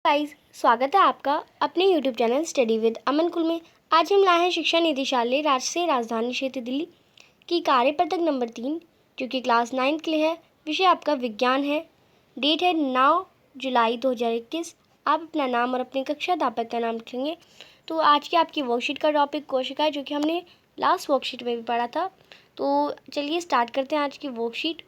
Guys, स्वागत है आपका अपने YouTube चैनल स्टडी विद अमन कुल में। आज हम लाए हैं शिक्षा निदेशालय राष्ट्रीय राजधानी क्षेत्र दिल्ली की कार्यपत्रक नंबर 3 जो कि क्लास 9 के लिए है। विषय आपका विज्ञान है। डेट है 9 जुलाई 2021। आप अपना नाम और अपने कक्षा अध्यापक का नाम लिखेंगे। तो आज की आपकी वर्कशीट का टॉपिक कोशिका है, जो कि हमने लास्ट वर्कशीट में भी पढ़ा था। तो चलिए स्टार्ट करते हैं आज की वर्कशीट।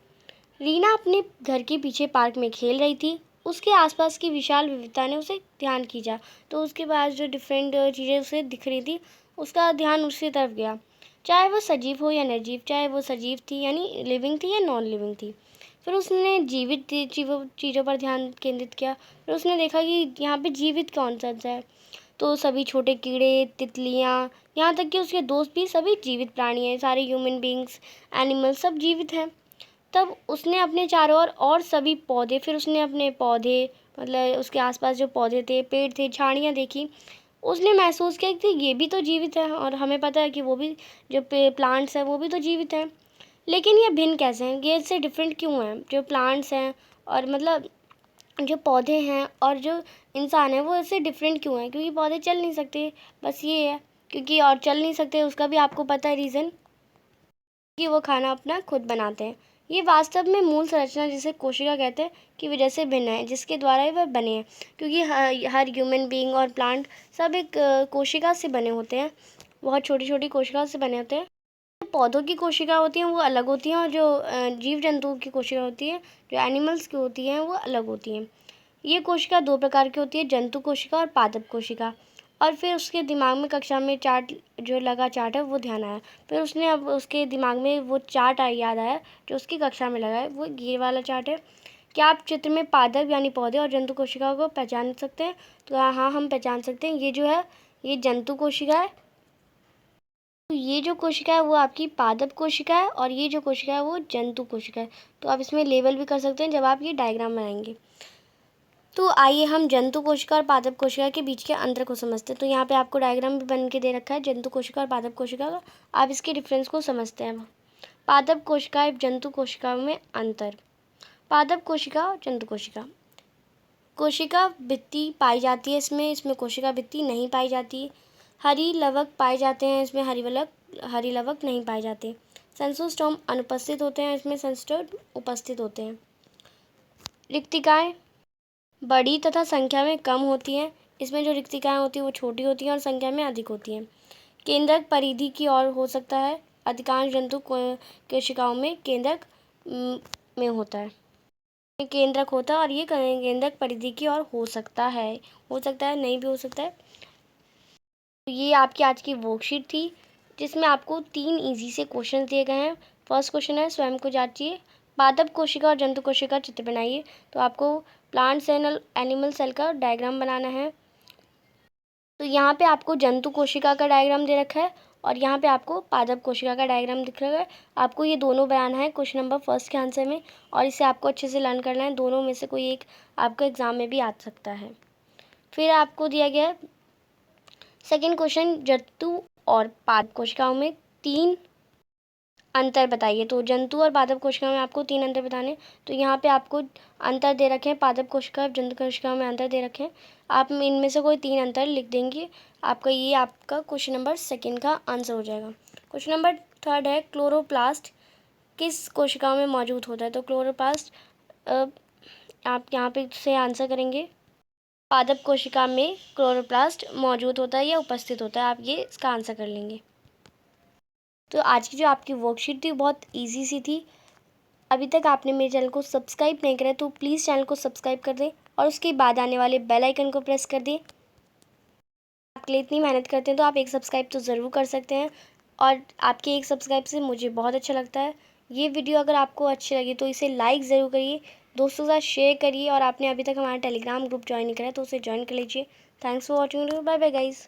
रीना अपने घर के पीछे पार्क में खेल रही थी। उसके आसपास की विशाल विविधता ने उसे ध्यान खींचा। तो उसके पास जो डिफरेंट चीज़ें उसे दिख रही थी, उसका ध्यान उसी तरफ गया। चाहे वो सजीव हो या निर्जीव, चाहे वो सजीव थी यानी लिविंग थी या नॉन लिविंग थी। फिर उसने जीवित चीज़ों पर ध्यान केंद्रित किया। फिर उसने देखा कि यहाँ पे जीवित कौन सा है। तो सभी छोटे कीड़े, तितलियाँ, यहाँ तक कि उसके दोस्त भी सभी जीवित प्राणी हैं। सारे ह्यूमन बींग्स, एनिमल्स सब जीवित हैं। तब उसने अपने चारों ओर और सभी पौधे, फिर उसने अपने पौधे मतलब उसके आसपास जो पौधे थे, पेड़ थे, झाड़ियाँ देखी। उसने महसूस किया कि ये भी तो जीवित है, और हमें पता है कि वो भी जो प्लांट्स हैं वो भी तो जीवित हैं। लेकिन ये भिन्न कैसे हैं, ये इससे डिफरेंट क्यों हैं? जो प्लांट्स हैं और मतलब जो पौधे हैं और जो इंसान है, वो इससे डिफरेंट क्यों हैं? क्योंकि पौधे चल नहीं सकते, बस ये है। क्योंकि और चल नहीं सकते उसका भी आपको पता है रीज़न, कि वो खाना अपना खुद बनाते हैं। ये वास्तव में मूल संरचना, जिसे कोशिका कहते हैं, की वजह से भिन्न है, जिसके द्वारा वह बने हैं। क्योंकि हर ह्यूमन बीइंग और प्लांट सब एक कोशिका से बने होते हैं, बहुत छोटी छोटी कोशिका से बने होते हैं। पौधों की कोशिका होती हैं वो अलग होती हैं, और जो जीव जंतुओं की कोशिका होती है, जो एनिमल्स की होती हैं, वो अलग होती हैं। ये कोशिका दो प्रकार की होती है, जंतु कोशिका और पादप कोशिका। और फिर उसके दिमाग में कक्षा में चार्ट जो लगा चार्ट है वो ध्यान आया। फिर उसने अब उसके दिमाग में वो चार्ट याद आया जो उसकी कक्षा में लगा है, वो ये वाला चार्ट है। क्या आप चित्र में पादप यानी पौधे और जंतु कोशिका को पहचान सकते हैं? तो हाँ, हम पहचान सकते हैं। ये जो है ये जंतु कोशिका है। तो ये जो कोशिका है वो आपकी पादप कोशिका है, और ये जो कोशिका है वो जंतु कोशिका है। तो आप इसमें लेबल भी कर सकते हैं जब आप ये डायग्राम बनाएंगे। तो आइए हम जंतु कोशिका और पादप कोशिका के बीच के अंतर को समझते हैं। तो यहाँ पे आपको डायग्राम भी बन के दे रखा है जंतु कोशिका और पादप कोशिका का। आप इसके डिफरेंस को समझते हैं। पादप कोशिका जंतु कोशिकाओं में अंतर। पादप कोशिका और जंतु कोशिका। कोशिका भित्ति पाई जाती है इसमें कोशिका भित्ति नहीं पाई जाती। हरी लवक पाए जाते हैं, इसमें हरी लवक नहीं पाए जाते। सेंसोस्टोम अनुपस्थित होते हैं, इसमें सेंसोस्टोम उपस्थित होते हैं। रिक्तिकाएं बड़ी तथा संख्या में कम होती हैं, इसमें जो रिक्तिकाएं होती हैं वो छोटी होती हैं और संख्या में अधिक होती हैं। केंद्रक परिधि की ओर हो सकता है, अधिकांश जंतु कोशिकाओं में केंद्रक में होता है, केंद्रक होता है, और ये केंद्रक परिधि की ओर हो सकता है, नहीं भी हो सकता है। तो ये आपकी आज की वर्कशीट थी, जिसमें आपको 3 इजी से क्वेश्चन दिए गए हैं। फर्स्ट क्वेश्चन है, स्वयं को जांचिए, पादप कोशिका और जंतु कोशिका चित्र बनाइए। तो आपको प्लांट सेल एनिमल सेल का डायग्राम बनाना है। तो यहाँ पे आपको जंतु कोशिका का डायग्राम दे रखा है, और यहाँ पे आपको पादप कोशिका का डायग्राम दिख रहा है। आपको ये दोनों बनाना है क्वेश्चन नंबर फर्स्ट के आंसर में, और इसे आपको अच्छे से लर्न करना है। दोनों में से कोई एक आपका एग्जाम में भी आ सकता है। फिर आपको दिया गया है सेकेंड क्वेश्चन, जंतु और पादप कोशिकाओं में 3 अंतर बताइए। तो जंतु और पादप कोशिकाओं में आपको 3 अंतर बताने। तो यहाँ पे आपको अंतर दे रखे हैं, पादप कोशिका और जंतु कोशिकाओं में अंतर दे रखे हैं। आप इनमें से कोई 3 अंतर लिख देंगे, आपका क्वेश्चन नंबर सेकेंड का आंसर हो जाएगा। क्वेश्चन नंबर थर्ड है, क्लोरोप्लास्ट किस कोशिकाओं में मौजूद होता है? तो क्लोरोप्लास्ट आप यहाँ पे से आंसर करेंगे, पादप कोशिका में क्लोरोप्लास्ट मौजूद होता है या उपस्थित होता है। आप ये इसका आंसर कर लेंगे। तो आज की जो आपकी वर्कशीट थी बहुत इजी सी थी। अभी तक आपने मेरे चैनल को सब्सक्राइब नहीं करा तो प्लीज़ चैनल को सब्सक्राइब कर दें, और उसके बाद आने वाले बेल आइकन को प्रेस कर दें। आपके लिए इतनी मेहनत करते हैं तो आप एक सब्सक्राइब तो ज़रूर कर सकते हैं, और आपके एक सब्सक्राइब से मुझे बहुत अच्छा लगता है। ये वीडियो अगर आपको अच्छी लगी तो इसे लाइक ज़रूर करिए, दोस्तों के साथ शेयर करिए, और आपने अभी तक हमारा टेलीग्राम ग्रुप ज्वाइन नहीं करा तो उसे ज्वाइन कर लीजिए। Thanks for watching, bye bye guys.